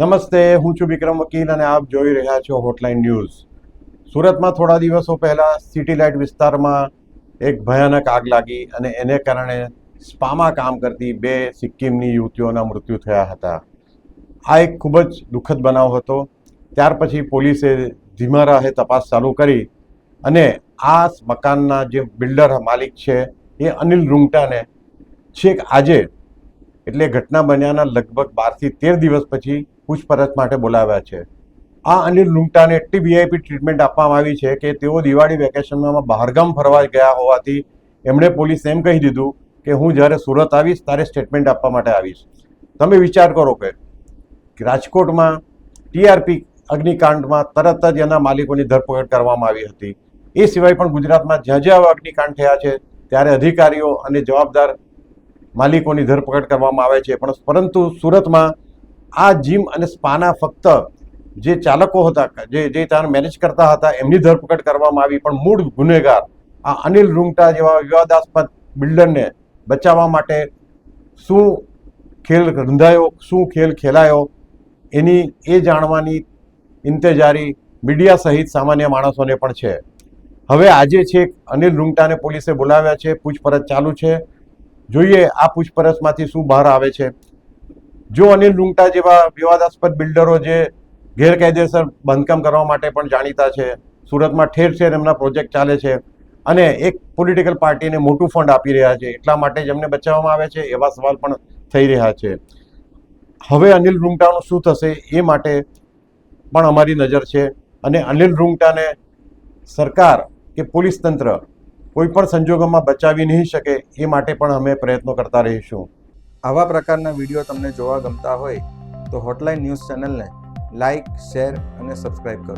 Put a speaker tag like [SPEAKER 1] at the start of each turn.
[SPEAKER 1] નમસ્તે, હું છું વિક્રમ વકીલ અને આપ જોઈ રહ્યા છો હોટલાઇન ન્યૂઝ. સુરતમાં થોડા દિવસો પહેલા સિટી લાઇટ વિસ્તારમાં એક ભયાનક આગ લાગી અને એને કારણે સ્પામાં કામ કરતી 2 સિક્કિમની યુવતીઓના મૃત્યુ થયા હતા. આ એક ખૂબ જ દુઃખદ બનાવ હતો. ત્યાર પછી પોલીસે ધીમા રાહે તપાસ ચાલુ કરી અને આ મકાનના જે બિલ્ડર માલિક છે એ અનિલ રૂંગટાને છેક આજે એટલે ઘટના બન્યાના લગભગ 12 થી 13 દિવસ પછી પૂછપરછ માટે બોલાવ્યા છે. આ અનિલ રૂંગટાને એટલી વીઆઈપી ટ્રીટમેન્ટ આપવામાં આવી છે કે તેઓ દિવાળી વેકેશનમાં બહારગામ ફરવા ગયા હોવાથી એમણે પોલીસ એમ કહી દીધું કે હું જ્યારે સુરત આવીશ ત્યારે સ્ટેટમેન્ટ આપવા માટે આવીશ. તમે વિચાર કરો કે રાજકોટમાં ટીઆરપી અગ્નિકાંડમાં તરત જ એના માલિકોની ધરપકડ કરવામાં આવી હતી. એ સિવાય પણ ગુજરાતમાં જ્યાં જ્યાં અગ્નિકાંડ થયા છે ત્યારે અધિકારીઓ અને જવાબદાર માલિકોની ધરપકડ કરવામાં આવે છે. પરંતુ સુરતમાં આ જીમ અને સ્પાના ફક્ત જે ચાલકો હતા, જે ત્યાં મેનેજ કરતા હતા, એમની ધરપકડ કરવામાં આવી. પણ મૂળ ગુનેગાર આ અનિલ રૂંગટા જેવા વિવાદાસ્પદ બિલ્ડરને બચાવવા માટે શું ખેલ રંધાયો, શું ખેલ ખેલાયો, એની એ જાણવાની ઇંતજારી મીડિયા સહિત સામાન્ય માણસોને પણ છે. હવે આજે છેક અનિલ રૂંગટાને પોલીસે બોલાવ્યા છે, પૂછપરછ ચાલુ છે. જોઈએ આ પૂછપરછમાંથી શું બહાર આવે છે. જો અનિલ રૂંગટા જેવા વિવાદાસ્પદ બિલ્ડરો જે ગેરકાયદેસર બાંધકામ કરવા માટે પણ જાણીતા છે, સુરતમાં ઠેર ઠેર એમના પ્રોજેક્ટ ચાલે છે અને એક પોલિટિકલ પાર્ટીને મોટું ફંડ આપી રહ્યા છે, એટલા માટે જ એમને બચાવવામાં આવે છે, એવા સવાલ પણ થઈ રહ્યા છે. હવે અનિલ રૂંગટાનું શું થશે એ માટે પણ અમારી નજર છે અને અનિલ રૂંગટાને સરકાર કે પોલીસ તંત્ર કોઈ પણ સંજોગોમાં બચાવી નહીં શકે એ માટે પણ અમે પ્રયત્નો કરતા રહીશું.
[SPEAKER 2] આવા પ્રકારના વિડીયો તમને જોવા ગમતા હોય તો હોટલાઇન ન્યૂઝ ચેનલને લાઇક, શેર અને સબસ્ક્રાઇબ કરો.